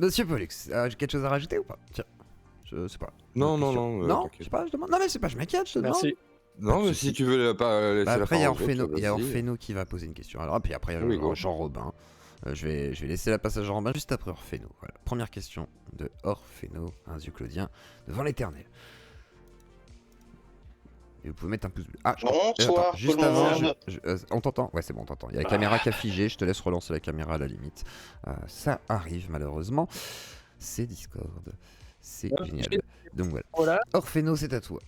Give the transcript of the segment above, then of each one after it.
Monsieur Pollux, quelque chose à rajouter ou pas? Tiens, je sais pas. Non, Non, je t'inquiète. sais pas, je demande. Non, mais c'est pas, je m'inquiète, je te demande. Merci. Non, de mais soucis. si tu veux pas laisser Bah, la après, il y a parole aux autres, Orpheno, vas-y. qui va poser une question. Alors, puis après, Oui, go. Jean Robin. Je vais laisser la passe à Jean Robin juste après Orpheno. Voilà. Première question de Orpheno, un zieux Claudien, devant l'éternel. Et vous pouvez mettre un pouce bleu. Ah, Bonsoir, attends, juste tout le avant, monde. on t'entend? Ouais, c'est bon, on t'entend. Il y a la caméra qui a figé, je te laisse relancer la caméra à la limite. Ça arrive malheureusement. C'est Discord. C'est génial. Donc voilà. Orpheno, c'est à toi.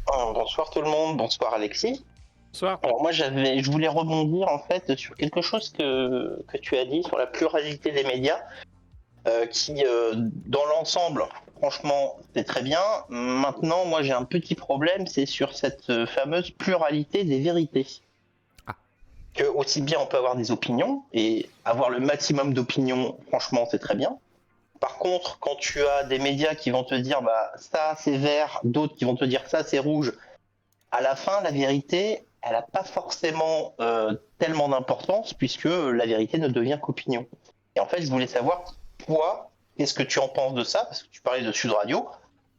Bonsoir tout le monde, bonsoir Alexis. Bonsoir. Alors moi je voulais rebondir en fait sur quelque chose que tu as dit sur la pluralité des médias, qui dans l'ensemble, franchement, c'est très bien. Maintenant, moi j'ai un petit problème, c'est sur cette fameuse pluralité des vérités. Que aussi bien on peut avoir des opinions, et avoir le maximum d'opinions, franchement, c'est très bien. Par contre, quand tu as des médias qui vont te dire bah ça c'est vert, d'autres qui vont te dire ça c'est rouge, à la fin la vérité elle n'a pas forcément tellement d'importance puisque la vérité ne devient qu'opinion. Et en fait je voulais savoir toi, qu'est-ce que tu en penses de ça, parce que tu parlais de Sud Radio.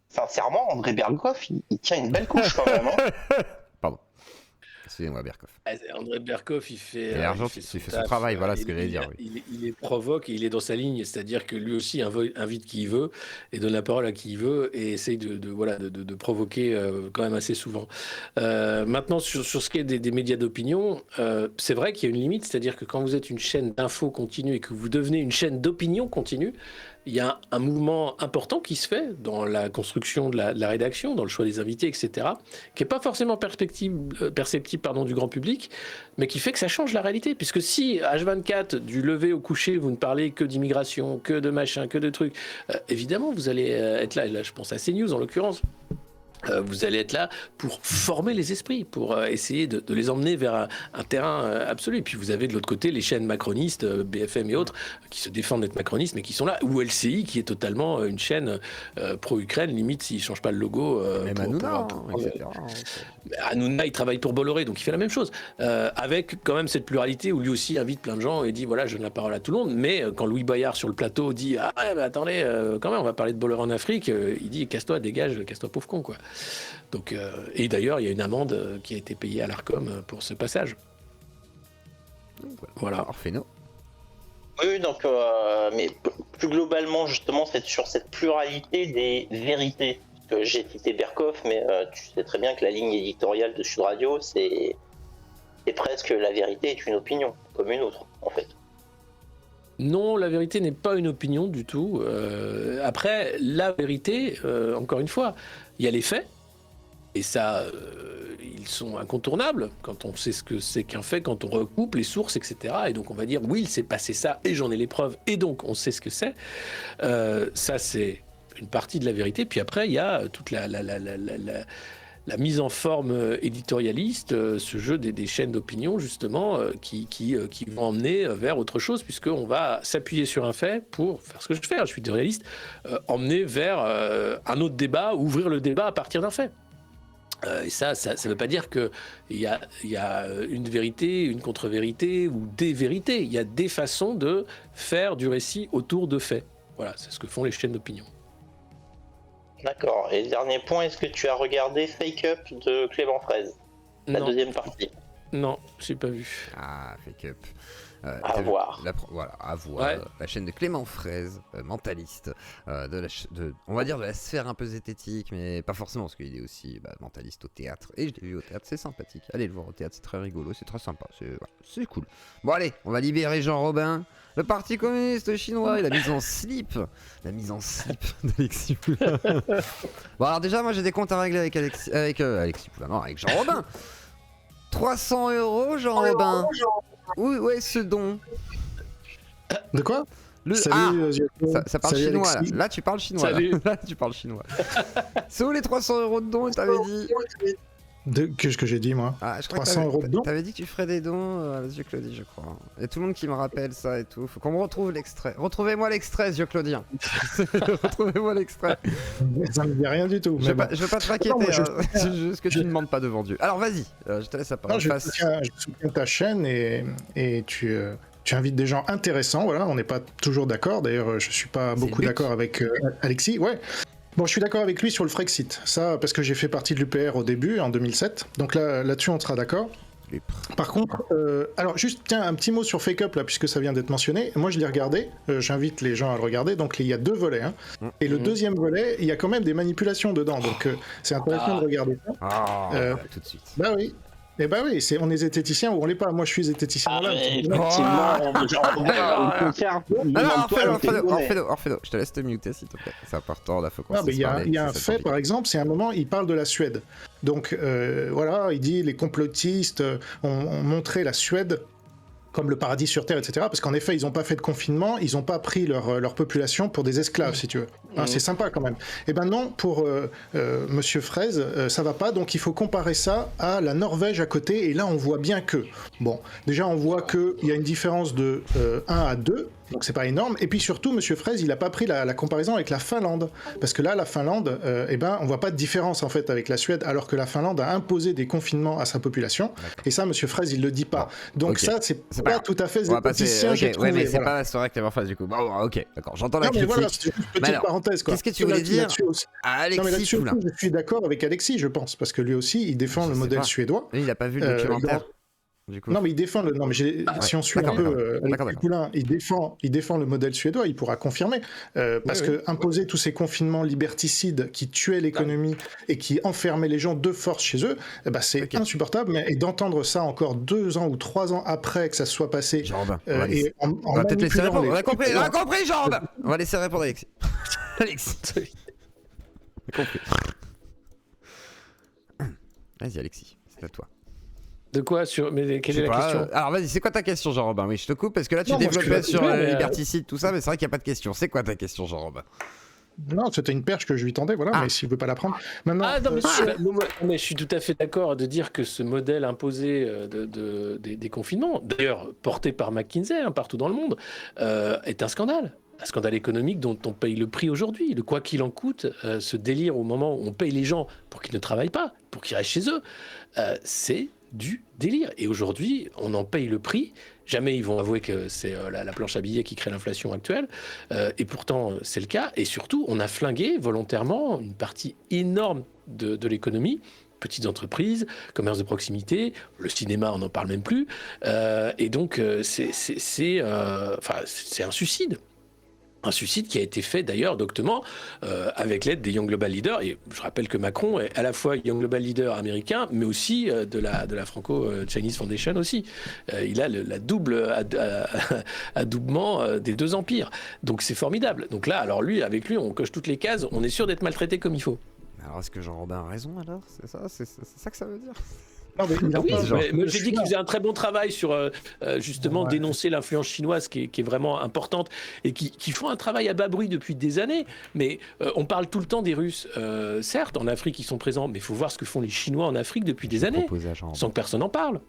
Sincèrement, André Berghoff il tient une belle couche quand même. Pardon. Excusez-moi, Berghoff. André Berghoff, il fait son travail, voilà ce que j'allais dire. Oui. Il est provoque et il est dans sa ligne, c'est-à-dire que lui aussi invite qui il veut et donne la parole à qui il veut et essaye de provoquer quand même assez souvent. Maintenant, sur ce qui est des médias d'opinion, c'est vrai qu'il y a une limite, c'est-à-dire que quand vous êtes une chaîne d'infos continue et que vous devenez une chaîne d'opinion continue, il y a un mouvement important qui se fait dans la construction de la rédaction, dans le choix des invités, etc., qui n'est pas forcément perceptible du grand public, mais qui fait que ça change la réalité. Puisque si H24, du lever au coucher, vous ne parlez que d'immigration, que de machin, que de trucs, évidemment, vous allez être là, et là je pense à CNews en l'occurrence, vous allez être là pour former les esprits, pour essayer de les emmener vers un terrain absolu. Et puis vous avez de l'autre côté les chaînes macronistes, BFM et autres, qui se défendent d'être macronistes, mais qui sont là. Ou LCI, qui est totalement une chaîne pro-Ukraine, limite s'ils ne changent pas le logo. Même Hanouna, etc. Hanouna, il travaille pour Bolloré, donc il fait la même chose. Avec quand même cette pluralité où lui aussi invite plein de gens et dit voilà, je donne la parole à tout le monde. Mais quand Louis Boyard sur le plateau dit ah ouais, mais attendez, quand même, on va parler de Bolloré en Afrique, il dit casse-toi, dégage, casse-toi, pauvre con, quoi. Donc, et d'ailleurs, il y a une amende qui a été payée à l'Arcom pour ce passage. Voilà. Orpheno. Oui, donc, mais plus globalement, justement, sur cette pluralité des vérités. Parce que j'ai cité Berghoff, mais tu sais très bien que la ligne éditoriale de Sud Radio, c'est presque la vérité est une opinion, comme une autre, en fait. Non, la vérité n'est pas une opinion du tout. Après, la vérité, encore une fois, il y a les faits, et ça, ils sont incontournables quand on sait ce que c'est qu'un fait, quand on recoupe les sources, etc. Et donc on va dire, oui, il s'est passé ça, et j'en ai les preuves, et donc on sait ce que c'est. Ça, c'est une partie de la vérité. Puis après, il y a toute la mise en forme éditorialiste, ce jeu des chaînes d'opinion, justement, qui vont emmener vers autre chose, puisqu'on va s'appuyer sur un fait pour faire ce que je fais, je suis éditorialiste, emmener vers un autre débat, ouvrir le débat à partir d'un fait. Et ça veut pas dire qu'il y a une vérité, une contre-vérité ou des vérités. Il y a des façons de faire du récit autour de faits. Voilà, c'est ce que font les chaînes d'opinion. D'accord. Et dernier point, est-ce que tu as regardé Fake Up de Clément Fraise, la deuxième partie? Non, j'ai pas vu. Ah, Fake Up. À voir. Voilà, à voir. Ouais. La chaîne de Clément Fraise, mentaliste, on va dire de la sphère un peu zététique, mais pas forcément, parce qu'il est aussi mentaliste au théâtre. Et je l'ai vu au théâtre, c'est sympathique. Allez le voir au théâtre, c'est très rigolo, c'est très sympa, c'est cool. Bon allez, on va libérer Jean Robin. Le parti communiste chinois, il a mis en slip. d'Alexis Poulain. Bon alors déjà, moi j'ai des comptes à régler avec Alexis Poulain, non, avec Jean Robin. 300 €, Jean Robin. Où est ce don? De quoi? Salut, ça parle salut chinois Alexis. là tu parles chinois là tu parles chinois. C'est où les 300 € de dons, t'avais dit? Qu'est-ce que j'ai dit moi? Ah, je crois 300 € de dons. T'avais dit que tu ferais des dons à Zieux Claudie, je crois. Il y a tout le monde qui me rappelle ça et tout. Faut qu'on me retrouve l'extrait. Retrouvez-moi l'extrait, Zieux Claudien. Retrouvez-moi l'extrait. Ça me dit rien du tout. Je veux pas te raqueter, Non, moi, c'est juste que tu ne demandes pas devant Dieu. Alors vas-y, je te laisse la parole. Non, je soutiens ta chaîne et tu tu invites des gens intéressants, voilà, on n'est pas toujours d'accord, d'ailleurs je suis pas beaucoup le but. d'accord avec Alexis, ouais. Bon, je suis d'accord avec lui sur le Frexit, ça parce que j'ai fait partie de l'UPR au début, en 2007, donc là-dessus on sera d'accord. Par contre, alors juste tiens un petit mot sur Fake Up là, puisque ça vient d'être mentionné. Moi je l'ai regardé, j'invite les gens à le regarder. Donc il y a 2 volets, hein. Et le deuxième volet, il y a quand même des manipulations dedans, donc c'est intéressant de regarder ça. Ah, tout de suite. Bah oui. Eh ben oui, on est zététicien ou on l'est pas. Moi je suis zététicien. Ah, là, mais donc- effectivement, genre, Orphédo, je te laisse te muter s'il te plaît. C'est important, là, faut qu'on Non, mais se il y a, parler, il y a un c'est fait, ça, par exemple, c'est un moment, il parle de la Suède. Donc voilà, il dit les complotistes ont montré la Suède comme le paradis sur Terre, etc. Parce qu'en effet, ils n'ont pas fait de confinement, ils n'ont pas pris leur population pour des esclaves, si tu veux. Hein, c'est sympa quand même. Et ben non, pour Monsieur Fraise, ça va pas, donc il faut comparer ça à la Norvège à côté, et là on voit bien que, bon, déjà on voit qu'il y a une différence de 1 à 2, donc c'est pas énorme, et puis surtout, Monsieur Fraise, il a pas pris la comparaison avec la Finlande, parce que là, la Finlande, eh ben, on voit pas de différence en fait avec la Suède, alors que la Finlande a imposé des confinements à sa population, et ça, Monsieur Fraise, il le dit pas. Donc ok. ça, c'est C'est pas pas tout à fait On va passer. zététicien, j'ai Ok, trouvé. ouais, mais c'est voilà. pas la correcte phase du coup. Bon, ok, d'accord. J'entends la Non mais critique. voilà, c'est une petite Mais alors, parenthèse quoi. qu'est-ce que tu voulais dire Là-dessus aussi. à Non mais Alexis là-dessus Poulain. aussi, je suis d'accord avec Alexis, je pense, parce que lui aussi, il défend Je le sais modèle pas. suédois. Lui, il a pas vu le documentaire. Du coup. Non mais il défend le. Non mais si on suit un D'accord, peu d'accord. Alexis Poulain, il défend le modèle suédois. Il pourra confirmer parce que imposer tous ces confinements liberticides qui tuaient l'économie et qui enfermaient les gens de force chez eux, eh ben, c'est insupportable. Et d'entendre ça encore 2 ans ou 3 ans après que ça se soit passé, Jean-Robin, et en on va peut-être laisser manipulant répondre. les- On a compris, Jean-Robin. On va laisser répondre Alexis. Alexis. On a compris. Vas-y, Alexis, c'est à toi. De quoi sur... Mais quelle Je est sais la pas, question? alors vas-y, c'est quoi ta question, Jean-Robin? Oui, je te coupe parce que là tu Non, moi, développais je- sur ouais, mais, liberticide, tout ça, mais c'est vrai qu'il n'y a pas de question. C'est quoi ta question, Jean-Robin? Non, c'était une perche que je lui tendais, voilà. Ah. Mais s'il veut pas la prendre, maintenant. Ah non, mais je suis tout à fait d'accord de dire que ce modèle imposé des confinements, d'ailleurs porté par McKinsey partout dans le monde, est un scandale. Un scandale économique dont on paye le prix aujourd'hui. Le quoi qu'il en coûte, ce délire au moment où on paye les gens pour qu'ils ne travaillent pas, pour qu'ils restent chez eux, c'est du délire. Et aujourd'hui, on en paye le prix. Jamais ils vont avouer que c'est la planche à billets qui crée l'inflation actuelle. Et pourtant, c'est le cas. Et surtout, on a flingué volontairement une partie énorme de l'économie. Petites entreprises, commerce de proximité, le cinéma, on n'en parle même plus. Et donc, c'est un suicide. Un suicide qui a été fait d'ailleurs doctement avec l'aide des Young Global Leaders. Et je rappelle que Macron est à la fois Young Global Leader américain, mais aussi de la Franco-Chinese Foundation aussi. Il a la double adoubement des 2 empires. Donc c'est formidable. Donc là, alors lui, avec lui, on coche toutes les cases. On est sûr d'être maltraité comme il faut. Alors est-ce que Jean-Robin a raison alors? C'est ça que ça veut dire? Non, mais il a Oui, pas- mais j'ai dit qu'il faisait un très bon travail sur justement dénoncer l'influence chinoise qui est vraiment importante et qui font un travail à bas bruit depuis des années. Mais on parle tout le temps des Russes. Certes, en Afrique, ils sont présents, mais il faut voir ce que font les Chinois en Afrique depuis des années, Proposé à Jean-Robin. sans que personne n'en parle.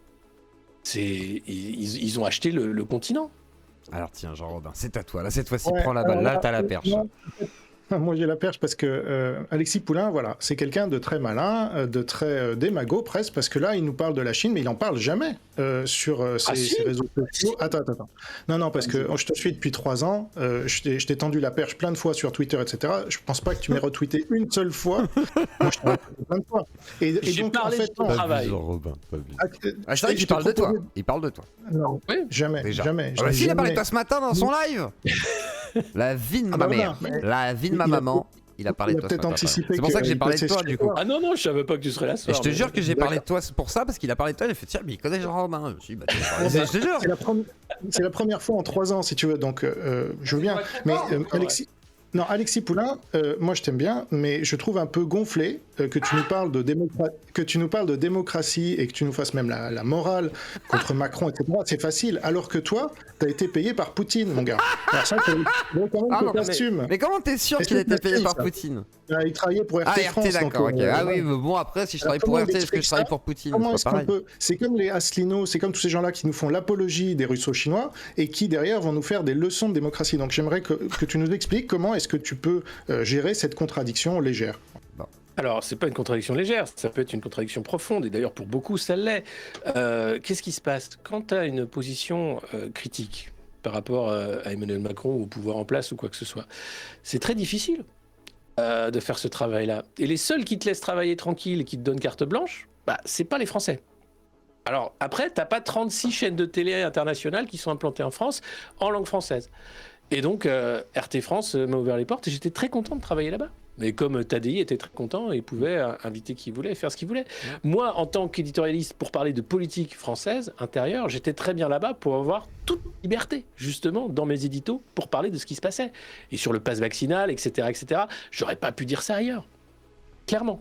Ils ont acheté le continent. Alors tiens, Jean-Robin, c'est à toi. Là, cette fois-ci, Ouais, prends la balle. alors Là, t'as la perche. non, moi j'ai la perche parce que Alexis Poulain, voilà, c'est quelqu'un de très malin, de très démago presque, parce que là il nous parle de la Chine, mais il en parle jamais sur ses réseaux sociaux. Attends. Non, parce que je te suis depuis 3 ans, je t'ai tendu la perche plein de fois sur Twitter, etc. Je pense pas que tu m'aies retweeté une seule fois. Moi je t'ai retweeté plein de fois. Et J'ai donc parlé en fait, de ton non. travail. Jean-Robin, pas vu. Ah, Ah, c'est vrai qu'il je te parle de toi. proposais- Il parle de toi. Non, Oui. jamais, Déjà. jamais. Ah bah si, il a parlé de jamais. toi ce matin dans son live. La vie de ma Ah bah mère. voilà, mais- La vie de ma il a- maman. Il a parlé il de a toi ce peut-être matin. anticipé C'est pour ça que j'ai qu'il parlé de passait toi chez du toi. coup. Ah non, je savais pas que tu serais là ce Et soir. je te mais- jure que j'ai parlé de toi pour ça, parce qu'il a parlé de toi, j'ai fait tiens, mais il connaît Jean-Robin. Je me suis dit, bah, tiens, je te jure. C'est la première fois en 3 ans, si tu veux, donc je veux bien. Mais Alexis Poulain, moi je t'aime bien, mais je trouve un peu gonflé que tu nous parles de démocratie et que tu nous fasses même la morale contre Macron, etc. C'est facile, alors que toi, t'as été payé par Poutine, mon gars. Alors ça, il faut quand même Ah que non, t'assumes. Mais comment t'es sûr Est-ce qu'il a que été payé t'as par ça Poutine? Il travaillait pour RT Ah, France. RT, d'accord, donc, ok. Ah oui, mais bon, après, si je travaille pour comment RT, il est-ce que je explique travaille ça pour Poutine? Comment C'est est-ce pas qu'on pareil. peut... C'est comme les Asselineaux, c'est comme tous ces gens-là qui nous font l'apologie des Russo-Chinois et qui derrière vont nous faire des leçons de démocratie. Donc j'aimerais que tu nous expliques comment est-ce que tu peux gérer cette contradiction légère. Alors, c'est pas une contradiction légère, ça peut être une contradiction profonde, et d'ailleurs pour beaucoup ça l'est. Qu'est-ce qui se passe quand tu as une position critique par rapport à Emmanuel Macron ou au pouvoir en place ou quoi que ce soit. C'est très difficile de faire ce travail-là. Et les seuls qui te laissent travailler tranquille et qui te donnent carte blanche, c'est pas les Français. Alors après, t'as pas 36 chaînes de télé internationales qui sont implantées en France en langue française. Et donc, RT France m'a ouvert les portes et j'étais très content de travailler là-bas. Mais comme Tadi était très content, il pouvait inviter qui voulait, faire ce qu'il voulait. Ouais. Moi, en tant qu'éditorialiste, pour parler de politique française intérieure, j'étais très bien là-bas pour avoir toute liberté, justement, dans mes éditos, pour parler de ce qui se passait. Et sur le pass vaccinal, etc., j'aurais pas pu dire ça ailleurs. Clairement.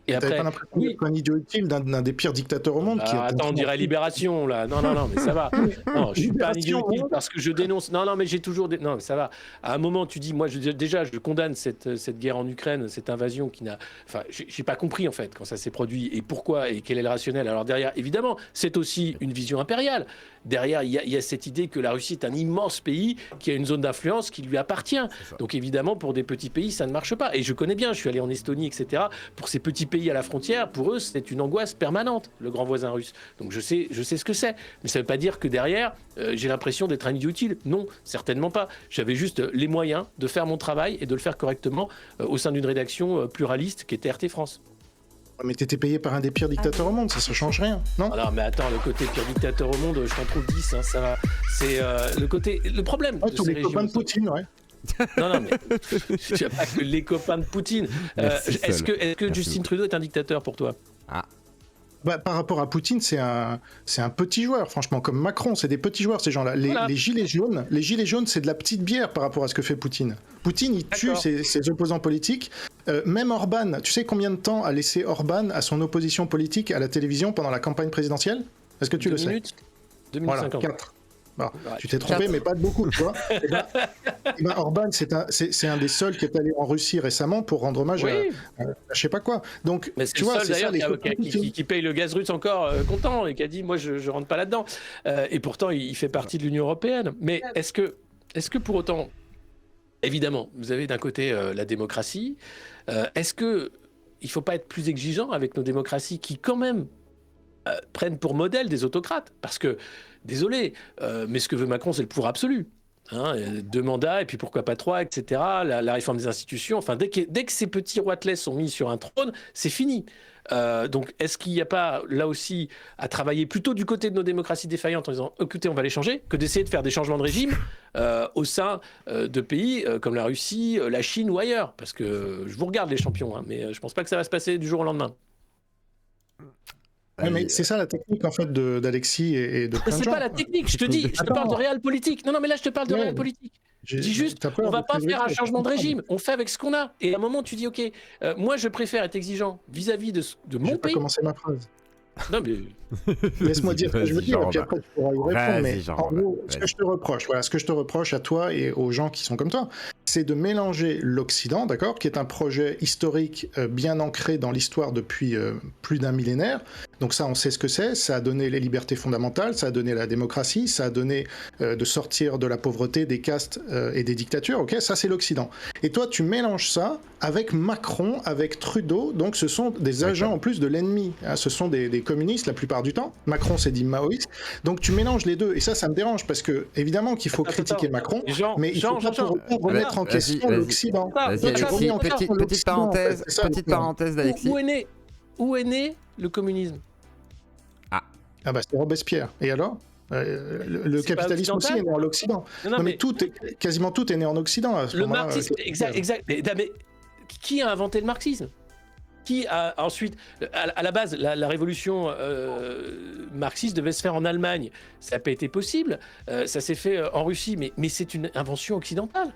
Et après, pas l'impression d'être un idiot utile d'un des pires dictateurs au monde. Attends, on dirait Libération, là. Non, mais ça va. Non, je suis pas un idiot utile parce que je dénonce. Non, mais j'ai toujours... Non, mais ça va. À un moment, tu dis, moi, je condamne cette guerre en Ukraine, cette invasion qui n'a... Enfin, j'ai pas compris, en fait, quand ça s'est produit et pourquoi et quel est le rationnel. Alors derrière, évidemment, c'est aussi une vision impériale. Derrière, il y a cette idée que la Russie est un immense pays qui a une zone d'influence qui lui appartient. Donc évidemment, pour des petits pays, ça ne marche pas. Et je connais bien, je suis allé en Estonie, etc. Pour ces petits pays à la frontière, pour eux, c'est une angoisse permanente, le grand voisin russe. Donc je sais ce que c'est. Mais ça ne veut pas dire que derrière, j'ai l'impression d'être un idiot utile. Non, certainement pas. J'avais juste les moyens de faire mon travail et de le faire correctement au sein d'une rédaction pluraliste qui était RT France. Mais t'étais payé par un des pires dictateurs au monde, ça change rien, non ? Non, mais attends, le côté pire dictateur au monde, je t'en trouve 10, hein, ça va. C'est le problème. Tous les copains de Poutine, ouais. Non, mais je sais pas que les copains de Poutine. Est-ce que Justin Trudeau est un dictateur pour toi ? Par rapport à Poutine, c'est un petit joueur, franchement, comme Macron, c'est des petits joueurs, ces gens-là. Les gilets jaunes, c'est de la petite bière par rapport à ce que fait Poutine. Poutine, il tue ses opposants politiques. Même Orban, tu sais combien de temps a laissé Orban à son opposition politique à la télévision pendant la campagne présidentielle ? Est-ce que tu le sais ? 2 minutes 50. 4. Bon, tu t'es trompé, mais pas de beaucoup, tu vois. Orban, c'est un des seuls qui est allé en Russie récemment pour rendre hommage à je sais pas quoi. Donc, mais tu vois, c'est ça, qui paye le gaz russe encore content et qui a dit, moi, je rentre pas là-dedans. Et pourtant, il fait partie de l'Union européenne. Mais est-ce que pour autant, évidemment, vous avez d'un côté la démocratie, est-ce que il faut pas être plus exigeant avec nos démocraties qui, quand même, prennent pour modèle des autocrates ? Parce que désolé, mais ce que veut Macron, c'est le pouvoir absolu. 2 mandats, et puis pourquoi pas 3, etc. La réforme des institutions. Enfin, dès que ces petits roitelets sont mis sur un trône, c'est fini. Donc, est-ce qu'il n'y a pas, là aussi, à travailler plutôt du côté de nos démocraties défaillantes en disant, écoutez, on va les changer, que d'essayer de faire des changements de régime au sein de pays comme la Russie, la Chine ou ailleurs ? Parce que je vous regarde, les champions, mais je ne pense pas que ça va se passer du jour au lendemain. Ouais, mais c'est ça la technique en fait d'Alexis et de plein de gens. C'est pas la technique, je te parle de réel politique. Non, mais là je te parle de réel politique. Je dis juste, on va pas faire un changement de régime, on fait avec ce qu'on a. Et à un moment tu dis, ok, moi je préfère être exigeant vis-à-vis de mon pays. Je vais pas commencer ma phrase. Non mais... Laisse-moi dire ce que je veux dire, et puis après tu pourras y répondre. Mais en gros, ce que je te reproche à toi et aux gens qui sont comme toi, c'est de mélanger l'Occident, d'accord, qui est un projet historique bien ancré dans l'histoire depuis plus d'un millénaire. Donc ça, on sait ce que c'est. Ça a donné les libertés fondamentales, ça a donné la démocratie, ça a donné de sortir de la pauvreté, des castes et des dictatures. Ok, ça c'est l'Occident. Et toi, tu mélanges ça avec Macron, avec Trudeau. Donc ce sont des agents en plus de l'ennemi. Hein, ce sont des communistes la plupart du temps. Macron s'est dit maoïste. Donc tu mélanges les deux. Et ça me dérange parce que évidemment qu'il faut critiquer Macron, mais il faut pas pour autant remettre en question l'Occident. Petite parenthèse d'Alexis. Où est né le communisme ? C'est Robespierre. Et alors le capitalisme aussi est né en Occident. Non, mais quasiment tout est né en Occident. À ce le marxisme, exact. Mais qui a inventé le marxisme ? Qui a ensuite, à la base, la révolution marxiste devait se faire en Allemagne. Ça n'a pas été possible. Ça s'est fait en Russie, mais c'est une invention occidentale.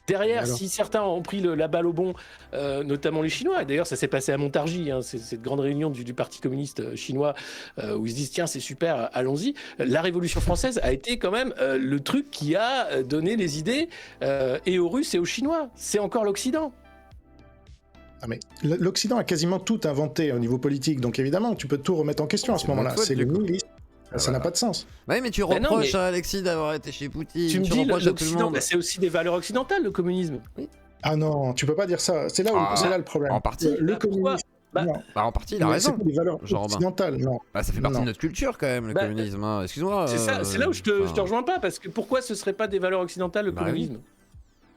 Derrière, si certains ont pris la balle au bon, notamment les Chinois, et d'ailleurs ça s'est passé à Montargis, cette grande réunion du Parti communiste chinois, où ils se disent tiens c'est super, allons-y. La Révolution française a été quand même le truc qui a donné les idées et aux Russes et aux Chinois. C'est encore l'Occident. Mais l'Occident a quasiment tout inventé au niveau politique, donc évidemment tu peux tout remettre en question à ce moment-là. C'est le nihilisme. Ça n'a pas de sens. Oui, mais tu reproches à Alexis d'avoir été chez Poutine. Tu me dis l'Occident, c'est aussi des valeurs occidentales, le communisme. Ah non, tu peux pas dire ça. C'est là le problème. En partie. Le communisme. Non. Bah, en partie, il a Mais raison. c'est pas des valeurs Jean Robin. occidentales, non. Bah, ça fait partie Non. de notre culture quand même, le Bah, communisme. Hein. Excuse-moi. C'est là où je te rejoins pas, parce que pourquoi ce serait pas des valeurs occidentales, le Bah communisme?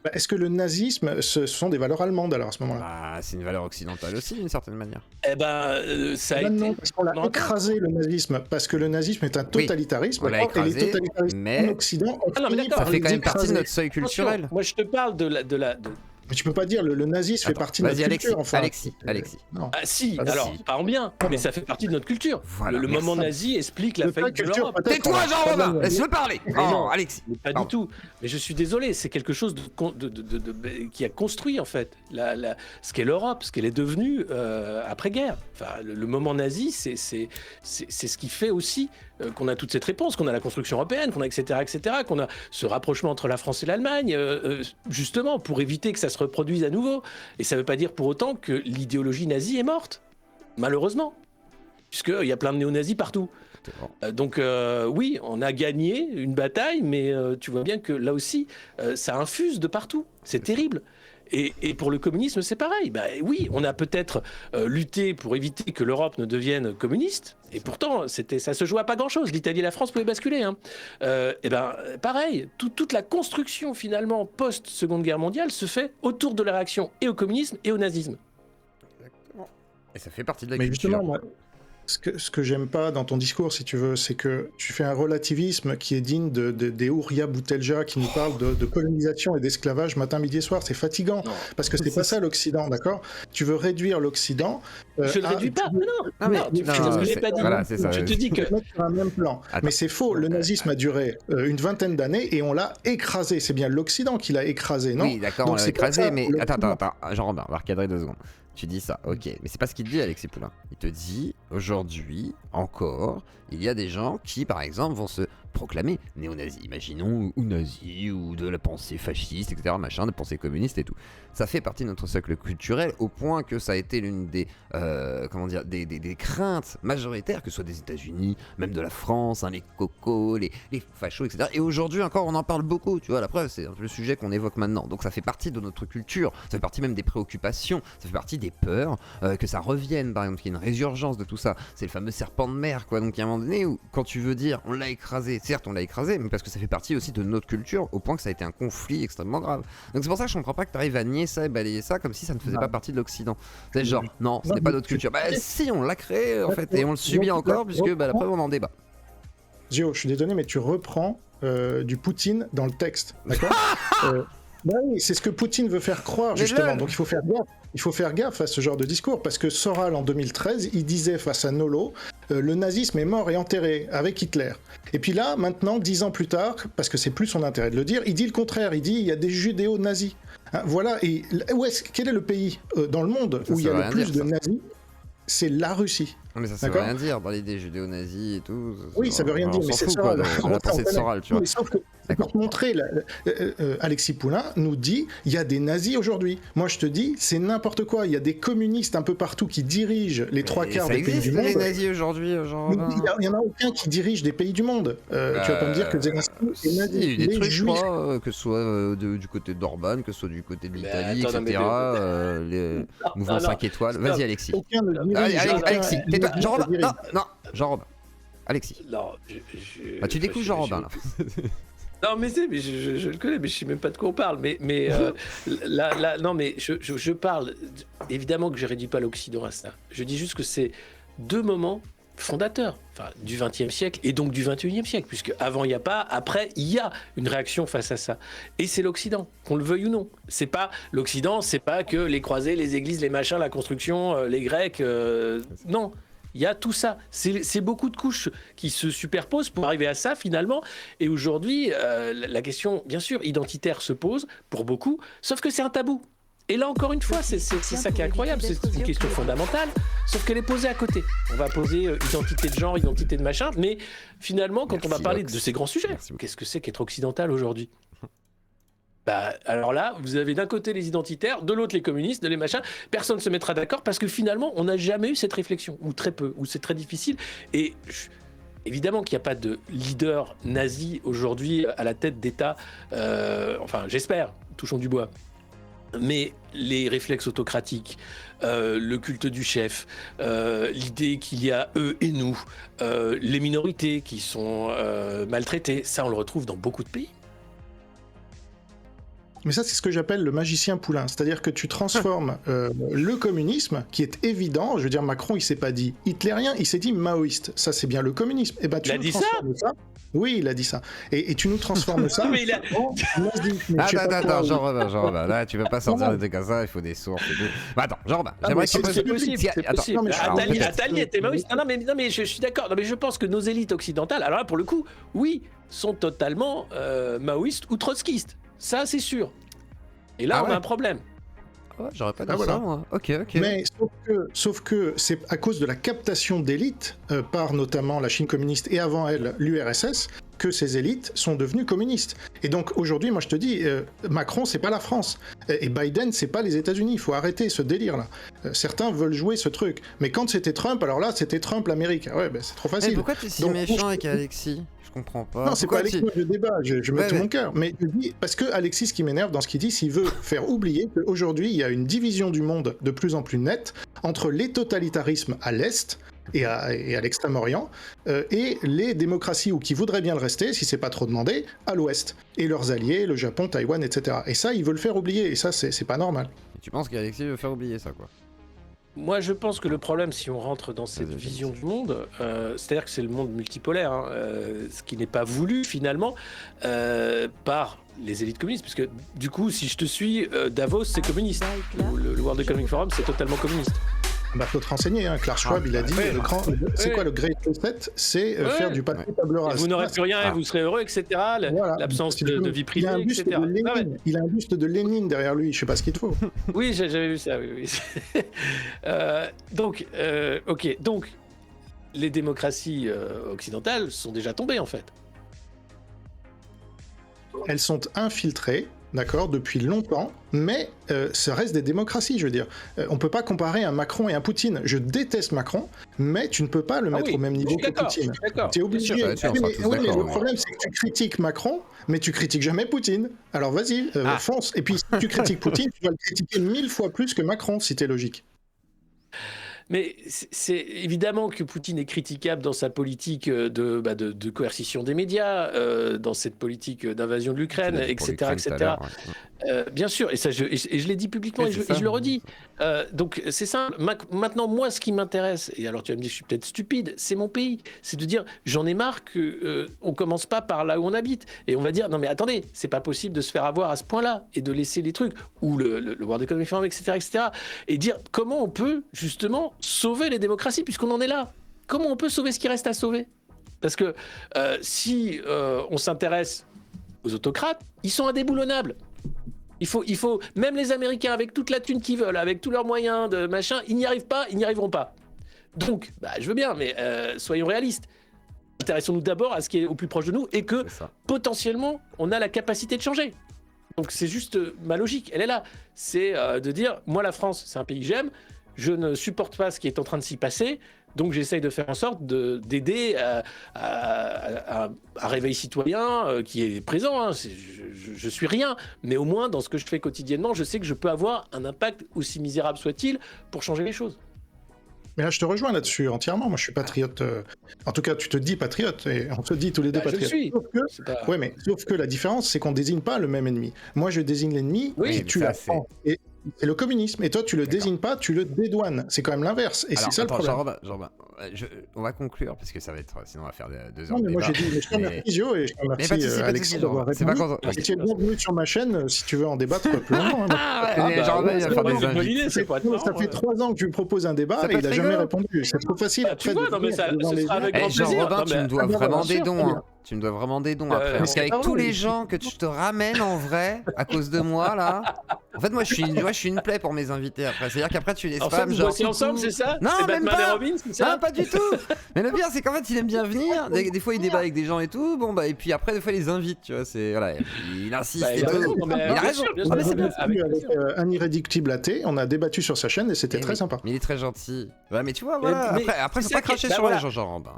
Bah, est-ce que le nazisme, ce sont des valeurs allemandes alors à ce moment-là? Bah, c'est une valeur occidentale aussi, d'une certaine manière. Eh ben, ça a Bah été... non, parce qu'on l'a Non, écrasé le nazisme, parce que le nazisme est un totalitarisme, on l'a d'accord, et les écrasé, totalitarismes mais- en Occident ont Ah non, mais fini d'accord, par Ça fait les quand même partie de écraser. notre seuil culturel. Attention, moi, je te parle de... Mais tu peux pas dire le nazisme fait Attends, partie de notre vas-y, culture, enfin. Alexis. Non. Ah si, Ah, alors, si. pas en bien, mais ça fait partie de notre culture. Voilà, le merci. moment nazi explique la De ta faillite de culture, l'Europe. peut-être, Tais-toi, on a Jean pas Robin. mal. Laisse-le parler. Mais Oh, non. Alexis. Mais pas Pardon. du tout. Mais je suis désolé, c'est quelque chose qui a construit en fait ce qu'est l'Europe, ce qu'elle est devenue après-guerre. Enfin, le moment nazi, c'est ce qui fait aussi qu'on a toute cette réponse, qu'on a la construction européenne, qu'on a etc., qu'on a ce rapprochement entre la France et l'Allemagne, justement pour éviter que ça se reproduise à nouveau. Et ça ne veut pas dire pour autant que l'idéologie nazie est morte, malheureusement, puisqu'il y a plein de néo-nazis partout. Donc oui, on a gagné une bataille, mais tu vois bien que là aussi, ça infuse de partout. C'est terrible. Et pour le communisme, c'est pareil. Bah, oui, on a peut-être lutté pour éviter que l'Europe ne devienne communiste, et pourtant, ça se jouait à pas grand-chose. L'Italie et la France pouvaient basculer. Hein. Et ben, pareil, toute la construction finalement post-Seconde Guerre mondiale se fait autour de la réaction et au communisme et au nazisme. Exactement. Et ça fait partie de la Mais culture. justement, moi, ce que j'aime pas dans ton discours, si tu veux, c'est que tu fais un relativisme qui est digne des Ouria Boutelja qui nous parlent de colonisation et d'esclavage matin, midi et soir. C'est fatigant, Non. parce que c'est pas ça l'Occident, d'accord? Tu veux réduire l'Occident. Je ne à- réduis pas. tu veux- Non, mais- Non, non, je l'ai c'est- pas dit. voilà, c'est ça. Je te dis tu que veux mettre sur un même plan. Attends. Mais c'est faux, le nazisme a duré une vingtaine d'années et on l'a écrasé. C'est bien l'Occident qui l'a écrasé, non? Oui, d'accord, Donc on l'a c'est pas écrasé, ça, mais le- attends, Jean-Robin, on va recadrer 2 secondes. Tu dis ça, ok, mais c'est pas ce qu'il te dit, Alexis Poulain. Il te dit, aujourd'hui, encore, il y a des gens qui, par exemple, vont se proclamer néo-nazis, imaginons, ou nazis, ou de la pensée fasciste, etc., machin, de pensée communiste et tout. Ça fait partie de notre socle culturel, au point que ça a été l'une des, des craintes majoritaires, que ce soit des États-Unis, même de la France, hein, les cocos, les fachos, etc. Et aujourd'hui encore, on en parle beaucoup, tu vois, la preuve, c'est un peu le sujet qu'on évoque maintenant. Donc ça fait partie de notre culture, ça fait partie même des préoccupations, ça fait partie des peurs, que ça revienne, par exemple, qu'il y ait une résurgence de tout ça. C'est le fameux serpent de mer, quoi. Donc il y a un moment donné où, quand tu veux dire, on l'a écrasé, certes on l'a écrasé, mais parce que ça fait partie aussi de notre culture, au point que ça a été un conflit extrêmement grave. Donc c'est pour ça que je comprends pas que tu arrives à nier ça et balayer ça comme si ça ne faisait pas partie de l'Occident. C'est genre, non, ce n'est pas notre culture. Bah si, on l'a créé en fait, et on le subit encore, puisque bah, la preuve on en débat. Gio, je suis désolé, mais tu reprends du Poutine dans le texte, d'accord? Bah oui, c'est ce que Poutine veut faire croire, Mais justement. là- Donc il faut faire gaffe. Il faut faire gaffe à ce genre de discours, parce que Soral, en 2013, il disait face à Nolo, le nazisme est mort et enterré avec Hitler. Et puis là, maintenant, 10 ans plus tard, parce que c'est plus son intérêt de le dire, il dit le contraire. Il dit il y a des judéo-nazis. Hein, voilà. Et quel est le pays dans le monde Ça, où il y ça a veut le rien plus dire, de ça. nazis? C'est la Russie. Mais ça veut D'accord. rien dire dans l'idée judéo-nazie et tout. Oui, ça veut rien dire, On mais s'en c'est fout, Soral. quoi, de la pensée de Soral, tu vois. Oui, sauf que pour te montrer, Alexis Poulain nous dit il y a des nazis aujourd'hui. Moi, je te dis, c'est n'importe quoi. Il y a des communistes un peu partout qui dirigent les trois quarts ça des pays existe, du les monde. nazis aujourd'hui, genre. Mais il n'y en a aucun qui dirige des pays du monde. Tu vas pas me dire que Zelensky est Il y a nazi. eu des Il est trucs, je juif. crois, que ce soit du côté d'Orban, que ce soit du côté de l'Italie, attends, non, mais etc. Les mouvements non, 5 étoiles. stop. Vas-y, Alexis. Aucun ne dirige. Allez, aucun- Alexis, il tais-toi. ne Jean Robin. dirige. Non, Jean Robin. Alexis. non, Ah, tu découvres Jean Robin, là. Non, mais je le connais, mais je sais même pas de quoi on parle. Mais là, non, mais je parle. Évidemment que je réduis pas l'Occident à ça. Je dis juste que c'est 2 moments fondateurs, enfin, du XXe siècle et donc du XXIe siècle, puisque avant il n'y a pas, après il y a une réaction face à ça. Et c'est l'Occident, qu'on le veuille ou non. C'est pas l'Occident, c'est pas que les croisés, les églises, les machins, la construction, les Grecs. Non. Il y a tout ça. C'est beaucoup de couches qui se superposent pour arriver à ça, finalement. Et aujourd'hui, la question, bien sûr, identitaire se pose pour beaucoup, sauf que c'est un tabou. Et là, encore une fois, c'est ça qui est incroyable. C'est une question fondamentale, sauf qu'elle est posée à côté. On va poser identité de genre, identité de machin, mais finalement, quand on va Merci, parler Vox. de ces grands sujets, Merci beaucoup. qu'est-ce que c'est qu'être occidental aujourd'hui ? Bah, alors là, vous avez d'un côté les identitaires, de l'autre les communistes, de les machins. Personne ne se mettra d'accord parce que finalement, on n'a jamais eu cette réflexion, ou très peu, ou c'est très difficile. Et évidemment qu'il n'y a pas de leader nazi aujourd'hui à la tête d'État. Enfin, j'espère, touchons du bois. Mais les réflexes autocratiques, le culte du chef, l'idée qu'il y a eux et nous, les minorités qui sont maltraitées, ça on le retrouve dans beaucoup de pays. Mais ça, c'est ce que j'appelle le magicien poulain. C'est-à-dire que tu transformes le communisme, qui est évident. Je veux dire, Macron, il s'est pas dit hitlérien, il s'est dit maoïste. Ça, c'est bien le communisme. Et ben, tu Il a nous dit transformes ça. Oui, il a dit ça. Et tu nous transformes ça. Mais il a- Attends, Jean-Robin, là, tu peux pas sortir des trucs comme ça, il faut des sources et tout. Bah, attends, Jean-Robin, Ah, j'aimerais mais que tu c'est poses... possible, Tiens, c'est attends. possible. Non, mais je suis Attali peut-être. Attali était maoïste. Non, mais je suis d'accord. Non, mais je pense que nos élites occidentales, alors là, pour le coup, oui, sont totalement maoïstes ou trotskistes. Ça, c'est sûr. Et là, Ah on ouais. a un problème. Ouais, j'aurais pas dit Ah, voilà. ça, moi. Ok. Mais sauf que c'est à cause de la captation d'élites par notamment la Chine communiste et avant elle l'URSS que ces élites sont devenues communistes. Et donc aujourd'hui, moi je te dis, Macron c'est pas la France et Biden c'est pas les États-Unis. Il faut arrêter ce délire là. Certains veulent jouer ce truc, mais quand c'était Trump, alors là c'était Trump l'Amérique. Ah ouais, ben, c'est trop Mais facile. pourquoi tu es si Donc, méchant avec Alexis? Je comprends pas. Non, c'est Pourquoi pas Alexis, je débat, je mets Ouais, tout ouais. mon cœur. Mais je dis, parce que Alexis, ce qui m'énerve dans ce qu'il dit, c'est qu'il veut faire oublier qu'aujourd'hui, il y a une division du monde de plus en plus nette entre les totalitarismes à l'Est et à l'Extrême-Orient, et les démocraties, ou qui voudraient bien le rester, si c'est pas trop demandé, à l'Ouest. Et leurs alliés, le Japon, Taïwan, etc. Et ça, ils veulent le faire oublier, et ça, c'est pas normal. Tu penses qu'Alexis veut faire oublier ça, quoi? Moi, je pense que le problème, si on rentre dans cette Vas-y. vision du monde, c'est-à-dire que c'est le monde multipolaire, hein, ce qui n'est pas voulu finalement par les élites communistes, parce que du coup, si je te suis, Davos, c'est communiste. Le World Economic Forum, c'est totalement communiste. Bah, faut te renseigner, hein. Klaus Schwab, il a dit, ouais. c'est Ouais. quoi le Great Reset? C'est Ouais. faire du papier table Et rase. vous n'aurez plus rien, Ah. et vous serez heureux, etc. Voilà. L'absence Si tu veux, de vie privée, il a un buste etc. de Lénine, Ah ouais. il a un buste de Lénine derrière lui, je sais pas ce qu'il te faut. Oui, j'avais vu ça, oui. Donc, ok, donc les démocraties occidentales sont déjà tombées en fait. Elles sont infiltrées, d'accord, depuis longtemps, mais ça reste des démocraties, je veux dire. On peut pas comparer un Macron et un Poutine. Je déteste Macron, mais tu ne peux pas le mettre au même niveau que Poutine. D'accord. Tu es obligé. Bien sûr, on sera Oui, tous mais d'accord, le ouais. problème, c'est que tu critiques Macron, mais tu critiques jamais Poutine. Alors vas-y, fonce. Et puis, si tu critiques Poutine, tu vas le critiquer 1000 fois plus que Macron, si t'es logique. Mais c'est évidemment que Poutine est critiquable dans sa politique de coercition des médias, dans cette politique d'invasion de l'Ukraine, Tu l'as dit pour etc., l'Ukraine tout à etc. l'heure, ouais. Bien sûr, et ça, je l'ai dit publiquement Ouais, et, c'est je ça. le redis. Donc c'est simple. Maintenant, moi, ce qui m'intéresse, et alors tu vas me dire que je suis peut-être stupide, c'est mon pays. C'est de dire, j'en ai marre que on commence pas par là où on habite, et on va dire, non mais attendez, c'est pas possible de se faire avoir à ce point-là et de laisser les trucs ou le World Economic Forum, etc., et dire comment on peut justement sauver les démocraties puisqu'on en est là. Comment on peut sauver ce qui reste à sauver? Parce que si on s'intéresse aux autocrates, ils sont indéboulonnables. Il faut, même les Américains, avec toute la thune qu'ils veulent, avec tous leurs moyens de machin, ils n'y arrivent pas, ils n'y arriveront pas. Donc, je veux bien, mais soyons réalistes. Intéressons-nous d'abord à ce qui est au plus proche de nous et que C'est ça. potentiellement, on a la capacité de changer. Donc, c'est juste ma logique, elle est là. C'est de dire, moi, la France, c'est un pays que j'aime, je ne supporte pas ce qui est en train de s'y passer, donc j'essaye de faire en sorte d'aider à un réveil citoyen qui est présent. Hein. Je suis rien, mais au moins dans ce que je fais quotidiennement, je sais que je peux avoir un impact aussi misérable soit-il pour changer les choses. Mais là, je te rejoins là-dessus entièrement. Moi, je suis patriote. En tout cas, tu te dis patriote, et on se dit tous les deux Je le patriotes. suis. Sauf que... C'est pas- Ouais, mais sauf que la différence, c'est qu'on désigne pas le même ennemi. Moi, je désigne l'ennemi Oui, qui mais tue ça, la France. Et c'est le communisme. Et toi, tu le D'accord. désignes pas, tu le dédouanes. C'est quand même l'inverse. Et Alors, c'est ça attends, le problème. Jean-Robin, on va conclure parce que ça va être, sinon on va faire 2 heures Non, de mais moi, débat. j'ai dit, mais je te remercie, Gio, et je te Mais remercie, pas de soucis, pas de Alexis, soucis, d'avoir Jean-Robin. C'est pas répondu. quand... Et tu es bienvenu sur ma chaîne si tu veux en débattre plus longtemps. hein. Ah, ouais, bah, Jean-Robin, il va c'est faire pas des une bonne invités. idée, c'est pas Ça fait 3 ans que je lui propose un débat Ça et peut il a être jamais rigolo. répondu. C'est trop facile après tu vois, de non, mais venir ça- devant ce les sera gens. avec Eh, grand plaisir. Jean-Robin, Non, tu mais- me dois Ah, bah, vraiment bien des sûr, dons. très Hein. bien. Tu me dois vraiment des dons Bah, après. on Parce sait qu'avec pas tous où, les mais- gens que tu te ramènes en vrai, à cause de moi, là. En fait, moi, je suis une plaie pour mes invités après. C'est-à-dire qu'après, tu les En fait, spams, vous genre. bossez ensemble, c'est ça? Non, C'est même Batman pas. et Robin, c'est ça? Non, pas du tout. Mais le pire, c'est qu'en fait, il aime bien venir. Des fois, il débat avec des gens et tout. Bon, bah, et puis après, des fois, il les invite, tu vois. C'est voilà, il insiste Bah, et il a tout. raison, non, mais Il a bien raison. sûr, bien Ah, sûr. mais c'est bien. Avec Avec un irréductible athée, on a débattu sur sa chaîne et c'était Eh très oui, sympa. Mais il est très gentil. Ouais, mais tu vois, voilà. Mais après, c'est faut ça pas qui est- cracher bah sur voilà. les gens, Jean-Robin.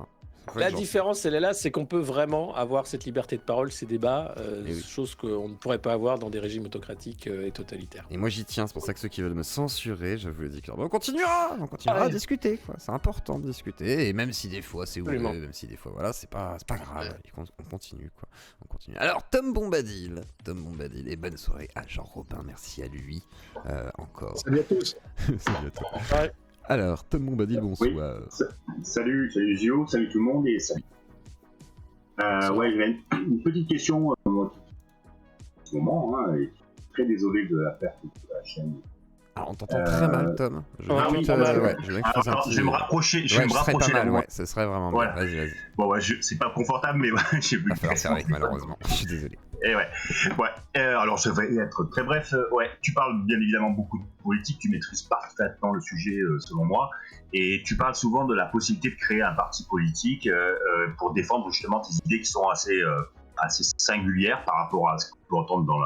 La différence, elle est là, c'est qu'on peut vraiment avoir cette liberté de parole, ces débats, chose qu'on ne pourrait pas avoir dans des régimes autocratiques et totalitaires. Et moi j'y tiens, c'est pour ça que ceux qui veulent me censurer, je vous le dis clairement, on continuera à discuter, quoi. C'est important de discuter, et même si des fois c'est houleux, même si des fois voilà, c'est pas grave, on continue, quoi. On continue. Alors Tom Bombadil, et bonne soirée à Jean Robin, merci à lui, encore. Salut à tous. Salut à tous. Ouais. Alors, Tom Bombadil, bonsoir. Oui. Salut Gio, salut tout le monde et salut. Ouais, j'ai une petite question en ce moment, hein, et très désolé de la perte de la chaîne. Alors, on t'entend très mal, Tom. Je vais me rapprocher. Ouais, ce serait vraiment bien. Vas-y. Bon, ouais, c'est pas confortable, mais j'ai vu. Va falloir faire avec, malheureusement. Je suis désolé. Et ouais. Alors, je vais être très bref. Ouais, tu parles bien évidemment beaucoup de politique, tu maîtrises parfaitement le sujet, selon moi, et tu parles souvent de la possibilité de créer un parti politique pour défendre justement tes idées qui sont assez singulières par rapport à ce qu'on peut entendre dans